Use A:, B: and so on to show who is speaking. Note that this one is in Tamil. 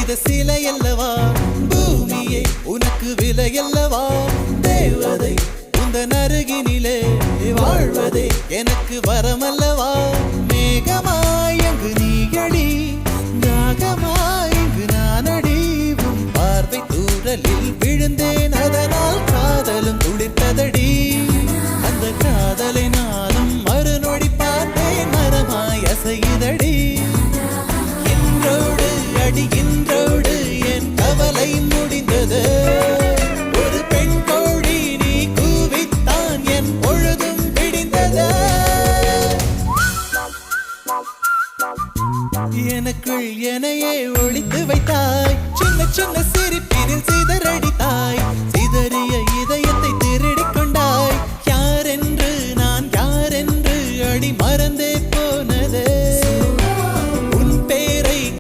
A: செய்த சிலை அல்லவா பூமியே உனக்கு விலை அல்லவா தேவதை உந்தன் அருகினிலே வாழ்வதே எனக்கு வரமல்லவா மேகமாய் அங்கு நீயடி நாகமாய் இங்கு நானடி உன் பார்வை தூரலில் விழுந்தேன் அதனால் காதலும் துடித்ததடி அந்த காதலை நானும் மறுநொடி பார்த்தேன் மரமாய் அசையுதடி இன்றோடு என் கவலை முடிந்தது ஒரு பெண் கோழி நீ கூவித்தான் என் பொழுதும் விடிந்தது எனக்குள் எனையே ஒளித்து வைத்தாய் சின்ன சின்ன சிரிப்பினில் சிதறடி